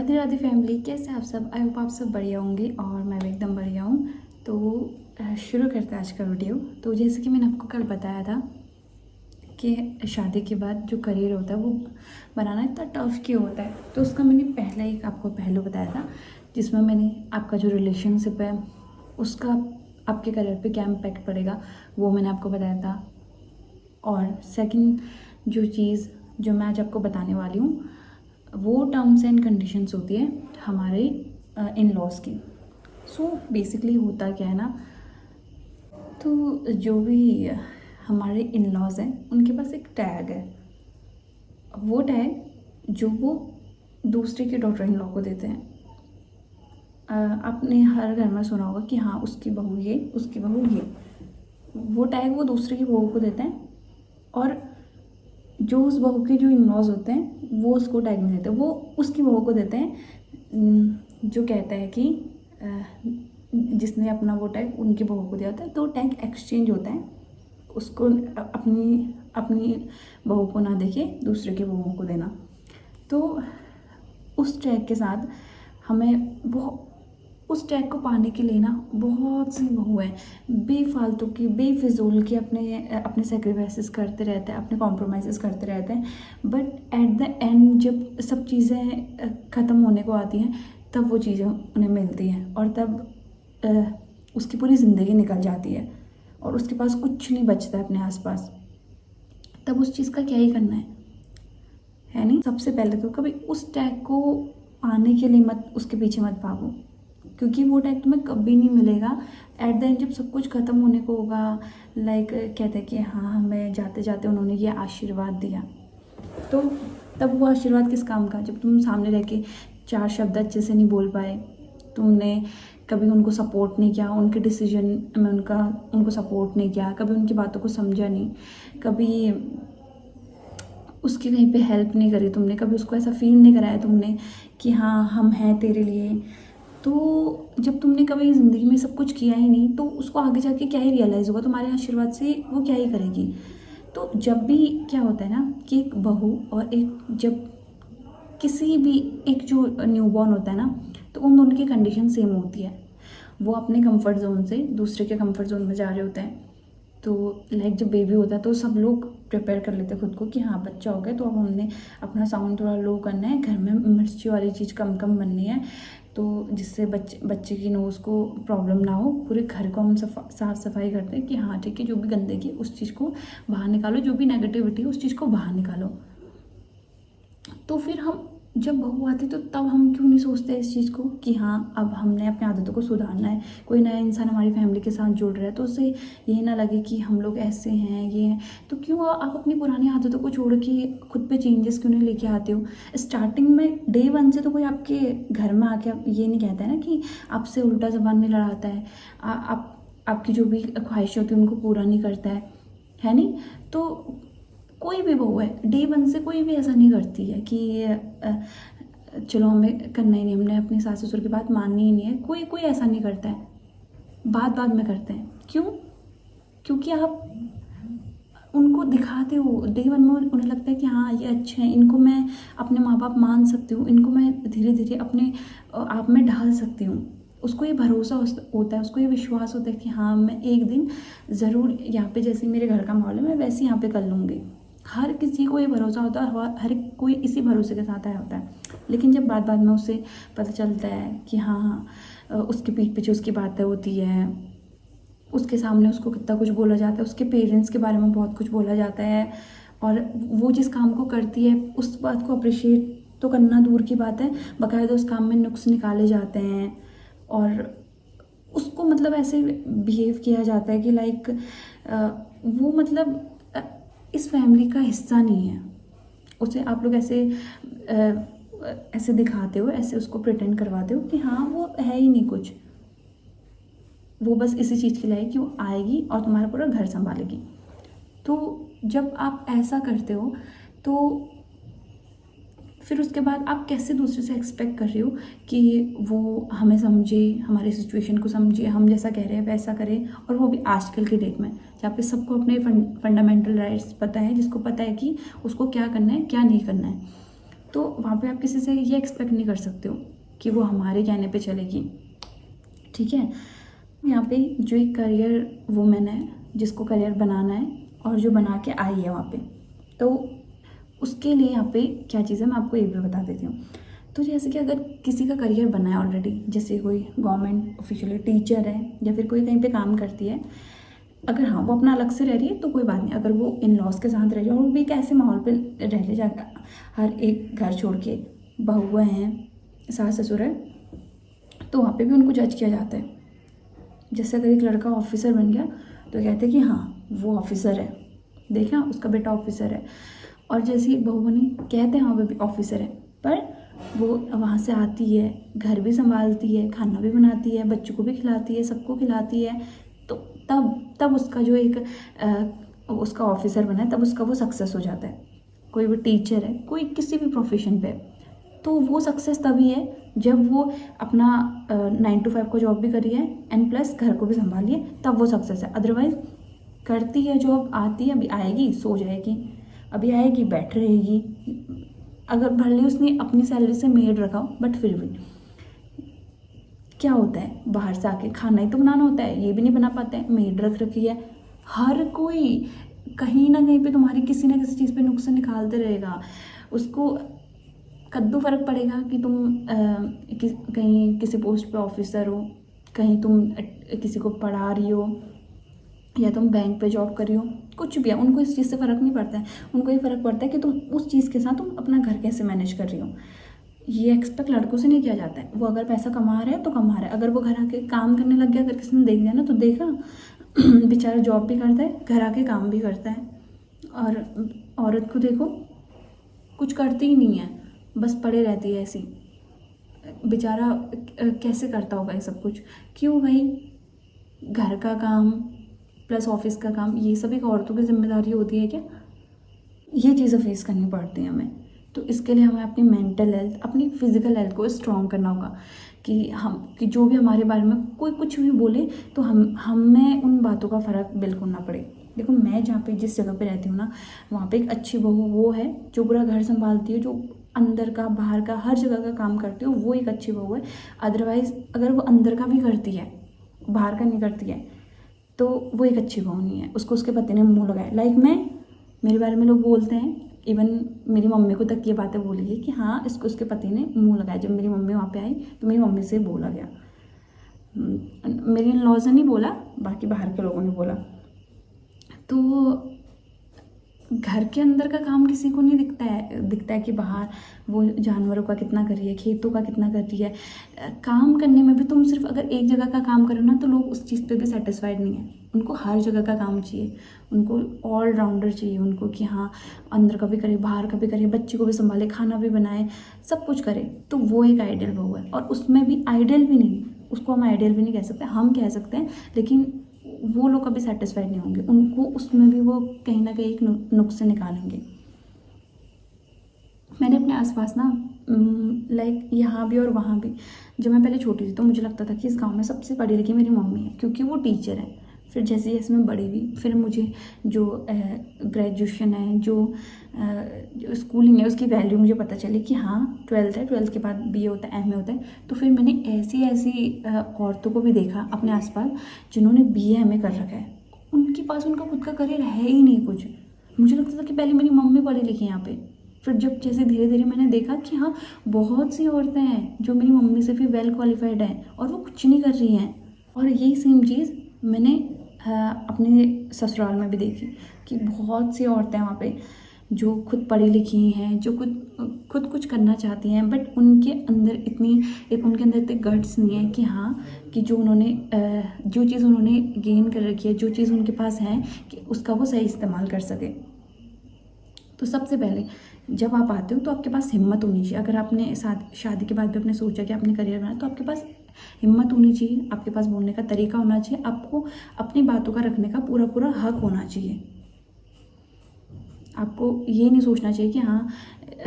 Radhe Radhe family, कैसे आप सब? आई होप आप सब बढ़िया होंगे और मैं भी एकदम बढ़िया हूँ। तो शुरू करते हैं आज का वीडियो। तो जैसे कि मैंने आपको कल बताया था कि शादी के बाद जो करियर होता है वो बनाना इतना टफ क्यों होता है, तो उसका मैंने पहला एक आपको पहलू बताया था जिसमें मैंने आपका जो रिलेशनशिप है उसका आपके करियर पे क्या इम्पैक्ट पड़ेगा वो मैंने आपको बताया था। और सेकंड जो चीज़ जो मैं आज आपको बताने वाली हूँ वो टर्म्स एंड कंडीशंस होती है हमारे इन लॉज की। सो बेसिकली होता क्या है ना, तो जो भी हमारे इन लॉज हैं उनके पास एक टैग है। वो टैग जो वो दूसरे के डॉटर इन लॉ को देते हैं। आपने हर घर में सुना होगा कि हाँ उसकी बहू ये, उसकी बहू ये। वो टैग वो दूसरे की बहू को देते हैं और जो उस बहू के जो इन लॉज होते हैं वो उसको टैग नहीं देते, वो उसकी बहू को देते हैं। जो कहता है कि जिसने अपना वो टैग उनकी बहू को दिया होता है तो टैग एक्सचेंज होता है। उसको अपनी अपनी बहू को ना देके दूसरे की बहू को देना। तो उस टैग के साथ हमें बहुत, उस टैग को पाने के लिए ना बहुत सी बहू है बेफालतू की बेफिजूल की अपने अपने सेक्रीफाइसेस करते रहते हैं, अपने कॉम्प्रोमाइज़ करते रहते हैं। बट एट द एंड जब सब चीज़ें ख़त्म होने को आती हैं तब वो चीज़ें उन्हें मिलती हैं और तब उसकी पूरी ज़िंदगी निकल जाती है और उसके पास कुछ नहीं बचता है अपने आसपास। तब उस चीज़ का क्या ही करना है नहीं? सबसे पहले तो कभी उस टैग को पाने के लिए मत उसके पीछे मत भागो, क्योंकि वो टैग तुम्हें कभी नहीं मिलेगा। एट द एंड जब सब कुछ ख़त्म होने को होगा, लाइक कहते हैं कि हाँ हमें जाते जाते उन्होंने ये आशीर्वाद दिया, तो तब वो आशीर्वाद किस काम का जब तुम सामने रह के 4 शब्द अच्छे से नहीं बोल पाए, तुमने कभी उनको सपोर्ट नहीं किया, उनके डिसीजन में उनको सपोर्ट नहीं किया, कभी उनकी बातों को समझा नहीं, कभी उसकी कहीं पे हेल्प नहीं करी तुमने, कभी उसको ऐसा फील नहीं कराया तुमने कि हाँ हम हैं तेरे लिए। तो जब तुमने कभी ज़िंदगी में सब कुछ किया ही नहीं तो उसको आगे जाके क्या ही रियलाइज़ होगा, तुम्हारे आशीर्वाद से वो क्या ही करेगी। तो जब भी क्या होता है ना कि एक बहू और एक जब किसी भी एक जो न्यूबॉर्न होता है ना, तो उन दोनों की कंडीशन सेम होती है। वो अपने कंफर्ट जोन से दूसरे के कंफर्ट जोन में जा रहे होते हैं। तो लाइक जब बेबी होता है तो सब लोग प्रिपेयर कर लेते हैं खुद को कि हाँ बच्चा हो गया तो अब हमने अपना साउंड थोड़ा लो करना है, घर में मिर्ची वाली चीज़ कम कम बननी है, तो जिससे बच्चे की नोज़ को प्रॉब्लम ना हो। पूरे घर को हम साफ़ सफाई करते हैं कि हाँ ठीक है, जो भी गंदगी उस चीज़ को बाहर निकालो, जो भी नेगेटिविटी है उस चीज़ को बाहर निकालो। तो फिर हम जब बहू आती तो तब हम क्यों नहीं सोचते इस चीज़ को कि हाँ अब हमने अपनी आदतों को सुधारना है, कोई नया इंसान हमारी फैमिली के साथ जुड़ रहा है तो उससे ये ना लगे कि हम लोग ऐसे हैं ये हैं। तो क्यों आप अपनी पुरानी आदतों को छोड़ के खुद पे चेंजेस क्यों नहीं लेके आते हो? स्टार्टिंग में डे 1 से तो कोई आपके घर में आके आप ये नहीं कहता है ना कि आपसे उल्टा ज़बान नहीं लड़ाता है, आपकी जो भी ख्वाहिशें होती है उनको पूरा नहीं करता है नहीं? तो कोई भी बहू है डे 1 से कोई भी ऐसा नहीं करती है कि चलो हमें करना ही नहीं, हमने अपनी सास ससुर की बात माननी ही नहीं है। कोई कोई ऐसा नहीं करता है, बात बाद में करते हैं। क्यों? क्योंकि आप उनको दिखाते हो डे 1 में, उन्हें लगता है कि हाँ ये अच्छे हैं, इनको मैं अपने माँ बाप मान सकती हूँ, इनको मैं धीरे धीरे अपने आप में ढाल सकती हूँ। उसको ये भरोसा होता है, उसको ये विश्वास होता है कि हाँ मैं एक दिन ज़रूर यहाँ पे जैसे मेरे घर का माहौल है मैं वैसे यहाँ पे कर लूँगी। हर किसी को ये भरोसा होता है और हर कोई इसी भरोसे के साथ आया होता है। लेकिन जब बात बात में उससे पता चलता है कि हाँ उसके पीठ पीछे उसकी बातें होती है, उसके सामने उसको कितना कुछ बोला जाता है, उसके पेरेंट्स के बारे में बहुत कुछ बोला जाता है, और वो जिस काम को करती है उस बात को अप्रिशिएट तो करना दूर की बात है, बाकायदा उस काम में नुक्स निकाले जाते हैं और उसको मतलब ऐसे बिहेव किया जाता है कि लाइक वो मतलब इस फैमिली का हिस्सा नहीं है। उसे आप लोग ऐसे दिखाते हो, ऐसे उसको प्रिटेंड करवाते हो कि हाँ वो है ही नहीं कुछ, वो बस इसी चीज़ के लिए है कि वो आएगी और तुम्हारा पूरा घर संभालेगी। तो जब आप ऐसा करते हो तो फिर उसके बाद आप कैसे दूसरे से एक्सपेक्ट कर रहे हो कि वो हमें समझे, हमारी सिचुएशन को समझे, हम जैसा कह रहे हैं वैसा करे, और वो भी आजकल के डेट में जहाँ पे सबको अपने फंडामेंटल राइट्स पता है, जिसको पता है कि उसको क्या करना है क्या नहीं करना है। तो वहाँ पे आप किसी से ये एक्सपेक्ट नहीं कर सकते हो कि वो हमारे कहने पे चलेगी, ठीक है। यहाँ पे जो एक करियर वुमेन है, जिसको करियर बनाना है और जो बना के आई है वहाँ पे, तो उसके लिए यहाँ पे क्या चीज़ है मैं आपको ये भी बता देती हूँ। तो जैसे कि अगर किसी का करियर बना है ऑलरेडी, जैसे कोई गवर्नमेंट ऑफिशियली टीचर है या फिर कोई कहीं पे काम करती है, अगर हाँ वो अपना अलग से रह रही है तो कोई बात नहीं। अगर वो इन लॉज के साथ रह रही है और वो भी एक ऐसे माहौल पे रह ले जाकर, हर एक घर छोड़ के, बहुएँ हैं, सास ससुर है, तो वहाँ पे भी उनको जज किया जाता है। जैसे अगर एक लड़का ऑफिसर बन गया तो कहते हैं कि हाँ वो ऑफिसर है, देखा उसका बेटा ऑफिसर है। और जैसे एक बहू बनी, कहते हैं हाँ वो भी ऑफिसर है, पर वो वहाँ से आती है, घर भी संभालती है, खाना भी बनाती है, बच्चों को भी खिलाती है, सबको खिलाती है, तो तब उसका जो एक उसका ऑफिसर बना है, तब उसका वो सक्सेस हो जाता है। कोई भी टीचर है, कोई किसी भी प्रोफेशन पे, तो वो सक्सेस तभी है जब वो अपना 9 to 5 को जॉब भी करी है एंड प्लस घर को भी संभालिए, तब वो सक्सेस है। अदरवाइज करती है जॉब, आती है, अभी आएगी सो जाएगी, अभी आएगी बैठ रहेगी। अगर भले उसने अपनी सैलरी से मेड रखा हो, बट फिर भी क्या होता है, बाहर से आके खाना ही तो बनाना होता है, ये भी नहीं बना पाते हैं, मेड रख रखी है। हर कोई कहीं ना कहीं पे तुम्हारी किसी ना किसी चीज़ पे नुक्स निकालते रहेगा। उसको कद्दू फर्क पड़ेगा कि तुम कहीं किसी पोस्ट पे ऑफिसर हो, कहीं तुम किसी को पढ़ा रही हो, या तुम बैंक पे जॉब कर रही हो, कुछ भी है, उनको इस चीज़ से फ़र्क नहीं पड़ता है। उनको ये फ़र्क पड़ता है कि तुम उस चीज़ के साथ तुम अपना घर कैसे मैनेज कर रही हो। ये एक्सपेक्ट लड़कों से नहीं किया जाता है। वो अगर पैसा कमा रहा है तो कमा रहा है, अगर वो घर आके काम करने लग गया, अगर किसी ने देख लिया ना तो देखा बेचारा जॉब भी करता है, घर आके काम भी करता है। और औरत को देखो, कुछ करती ही नहीं है, बस पड़े रहती है ऐसी। बेचारा कैसे करता होगा ये सब कुछ? क्यों भाई, घर का काम प्लस ऑफिस का काम, ये सभी औरतों की जिम्मेदारी होती है क्या? ये चीज़ें फेस करनी पड़ती हैं हमें। तो इसके लिए हमें अपनी मेंटल हेल्थ, अपनी फिजिकल हेल्थ को स्ट्रॉन्ग करना होगा कि जो भी हमारे बारे में कोई कुछ भी बोले तो हमें उन बातों का फ़र्क बिल्कुल ना पड़े। देखो मैं जहाँ पे जिस जगह पे रहती हूँ ना, वहाँ पे एक अच्छी बहू वो है जो पूरा घर संभालती है, जो अंदर का बाहर का हर जगह का काम करती है, वो एक अच्छी बहू है। अदरवाइज़ अगर वो अंदर का भी करती है, बाहर का नहीं करती है, तो वो एक अच्छी बहू नहीं है। उसको उसके पति ने मुँह लगाया। लाइक मेरे बारे में लोग बोलते हैं, इवन मेरी मम्मी को तक ये बातें बोली है कि हाँ इसको उसके पति ने मुँह लगाया। जब मेरी मम्मी वहाँ पे आई तो मेरी मम्मी से बोला गया, मेरी इन लॉज ने नहीं बोला, बाकी बाहर के लोगों ने बोला। तो घर के अंदर का काम किसी को नहीं दिखता है कि बाहर वो जानवरों का कितना कर रही है, खेतों का कितना कर रही है। काम करने में भी तुम सिर्फ अगर एक जगह का काम करो ना, तो लोग उस चीज़ पे भी सेटिस्फाइड नहीं है। उनको हर जगह का काम चाहिए, उनको ऑल राउंडर चाहिए उनको, कि हाँ अंदर का भी करे, बाहर का भी करे, बच्चे को भी संभाले, खाना भी बनाए, सब कुछ करे। तो वो एक आइडियल बहू है। और उसमें भी आइडियल भी नहीं, उसको हम आइडियल भी नहीं कह सकते, हम कह सकते हैं, लेकिन वो लोग कभी सेटिस्फाइड नहीं होंगे। उनको उसमें भी वो कहीं ना कहीं एक नुक्से निकालेंगे। मैंने अपने आसपास ना लाइक यहाँ भी और वहाँ भी, जब मैं पहले छोटी थी तो मुझे लगता था कि इस गांव में सबसे पढ़ी लिखी मेरी मम्मी है, क्योंकि वो टीचर है। फिर जैसे जैसे मैं बड़ी हुई, फिर मुझे जो ग्रेजुएशन है, जो स्कूलिंग है, उसकी वैल्यू मुझे पता चली कि हाँ 12th है, 12th के बाद BA होता है, MA होता है। तो फिर मैंने ऐसी औरतों को भी देखा अपने आसपास जिन्होंने BA MA कर रखा है, उनके पास उनका खुद का करियर है ही नहीं कुछ। मुझे लगता था कि पहले मेरी मम्मी पढ़ी लिखी है यहाँ पे। फिर जब जैसे धीरे धीरे मैंने देखा कि हाँ बहुत सी औरतें हैं जो मेरी मम्मी से भी वेल क्वालिफाइड हैं और वो कुछ नहीं कर रही हैं। और यही सेम चीज़ मैंने अपने ससुराल में भी देखी कि बहुत सी औरतें वहाँ पे जो खुद पढ़ी लिखी हैं, जो खुद कुछ करना चाहती हैं, बट उनके अंदर इतने गट्स नहीं है कि हाँ कि जो चीज़ उन्होंने गेन कर रखी है, जो चीज़ उनके पास है, कि उसका वो सही इस्तेमाल कर सके। तो सबसे पहले जब आप आते हो तो आपके पास हिम्मत होनी चाहिए। अगर आपने शादी के बाद भी आपने सोचा कि आपने करियर बनाना, तो आपके पास हिम्मत होनी चाहिए, आपके पास बोलने का तरीका होना चाहिए, आपको अपनी बातों का रखने का पूरा हक होना चाहिए। आपको ये नहीं सोचना चाहिए कि हाँ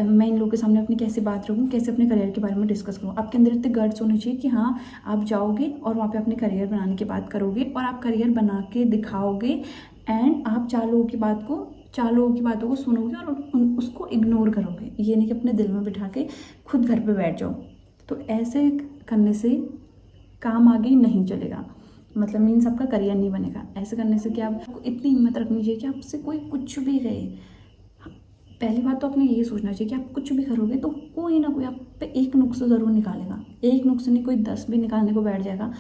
मैं इन लोगों के सामने अपनी कैसे बात रखूँ, कैसे अपने करियर के बारे में डिस्कस करूँ। आपके अंदर इतने गट्स होने चाहिए कि हाँ आप जाओगे और वहाँ पे अपने करियर बनाने की बात करोगे और आप करियर बना के दिखाओगे, एंड आप 4 लोगों की बात को चार लोगों की बातों को सुनोगे और उसको इग्नोर करोगे, ये नहीं कि अपने दिल में बिठा के खुद घर पे बैठ जाओ। तो ऐसे करने से काम आगे नहीं चलेगा, मतलब मीन्स आपका करियर नहीं बनेगा। ऐसे करने से क्या, आपको इतनी हिम्मत रखनी चाहिए कि आपसे कोई कुछ भी कहे। पहली बात तो आपने यही सोचना चाहिए कि आप कुछ भी करोगे तो कोई ना कोई आप पे एक नुक्स ज़रूर निकालेगा। एक नुक्स नहीं, कोई 10 भी निकालने को बैठ जाएगा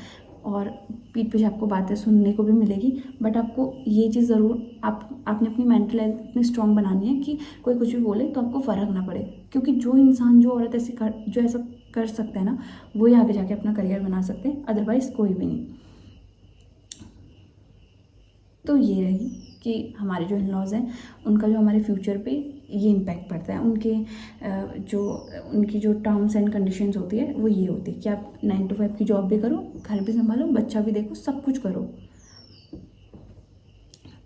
और पीठ पीछे आपको बातें सुनने को भी मिलेगी। बट आपको ये चीज़ ज़रूर आपने अपनी मेंटल हेल्थ इतनी स्ट्रॉन्ग बनानी है कि कोई कुछ भी बोले तो आपको फ़र्क ना पड़े। क्योंकि जो इंसान, जो औरत जो ऐसा कर सकता है ना, वही आगे जाके अपना करियर बना सकते हैं, अदरवाइज़ कोई भी नहीं। तो ये रही कि हमारे जो इन-लॉज़ हैं उनका जो हमारे फ्यूचर पे ये इम्पैक्ट पड़ता है। उनकी जो टर्म्स एंड कंडीशंस होती है वो ये होती है कि आप 9 to 5 की जॉब भी करो, घर भी संभालो, बच्चा भी देखो, सब कुछ करो।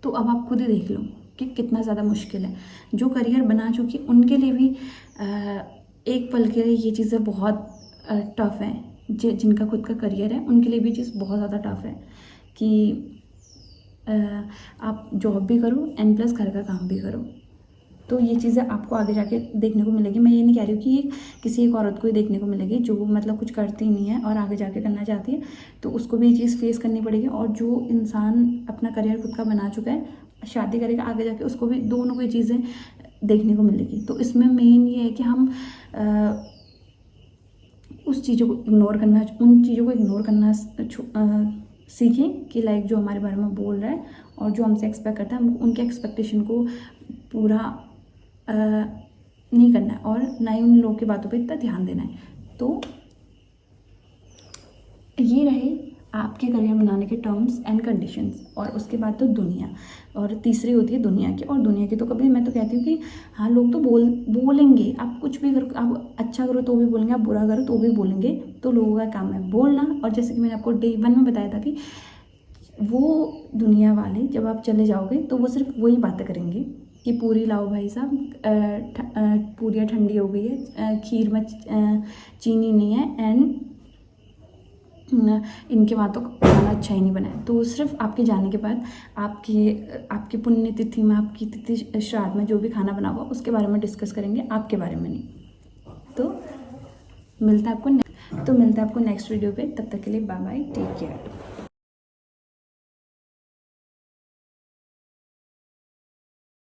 तो अब आप खुद ही देख लो कि कितना ज़्यादा मुश्किल है। जो करियर बना चुकी उनके लिए भी एक पल के लिए ये चीज़ें बहुत टफ़ हैं। जिनका खुद का करियर है उनके लिए भी चीज़ बहुत ज़्यादा टफ़ है कि आप जॉब भी करो एंड प्लस घर का काम भी करो। तो ये चीज़ें आपको आगे जाके देखने को मिलेगी। मैं ये नहीं कह रही हूँ कि ये किसी एक औरत को ही देखने को मिलेगी जो मतलब कुछ करती नहीं है और आगे जाके करना चाहती है, तो उसको भी ये चीज़ फेस करनी पड़ेगी। और जो इंसान अपना करियर खुद का बना चुका है, शादी करेगा, आगे जाके उसको भी दोनों को ये चीज़ें देखने को मिलेगी। तो इसमें मेन ये है कि हम उन चीज़ों को इग्नोर करना सीखें कि लाइक जो हमारे बारे में बोल रहा है और जो हमसे एक्सपेक्ट करता है, हम उनके एक्सपेक्टेशन को पूरा नहीं करना है और ना ही उन लोगों की बातों पे इतना ध्यान देना है। तो ये रहे आपके करियर बनाने के टर्म्स एंड कंडीशंस। और उसके बाद तो दुनिया, और तीसरी होती है दुनिया की। और दुनिया की तो कभी, मैं तो कहती हूँ कि हाँ, लोग तो बोलेंगे। आप कुछ भी करो, आप अच्छा करो तो भी बोलेंगे, आप बुरा करो तो भी बोलेंगे। तो लोगों का काम है बोलना। और जैसे कि मैंने आपको Day 1 में बताया था कि वो दुनिया वाले जब आप चले जाओगे तो वो सिर्फ वही बातें करेंगे कि पूरी लाओ भाई साहब, पूरियाँ ठंडी हो गई है, खीर में चीनी नहीं है, एंड इनके बातों का खाना अच्छा ही नहीं बना है। तो वो सिर्फ आपके जाने के बाद आपकी पुण्यतिथि में, आपकी तिथि श्राद्ध में जो भी खाना बना हुआ उसके बारे में डिस्कस करेंगे, आपके बारे में नहीं। तो मिलता है आपको नेक्स्ट वीडियो पे। तब तक के लिए बाय बाय, टेक केयर।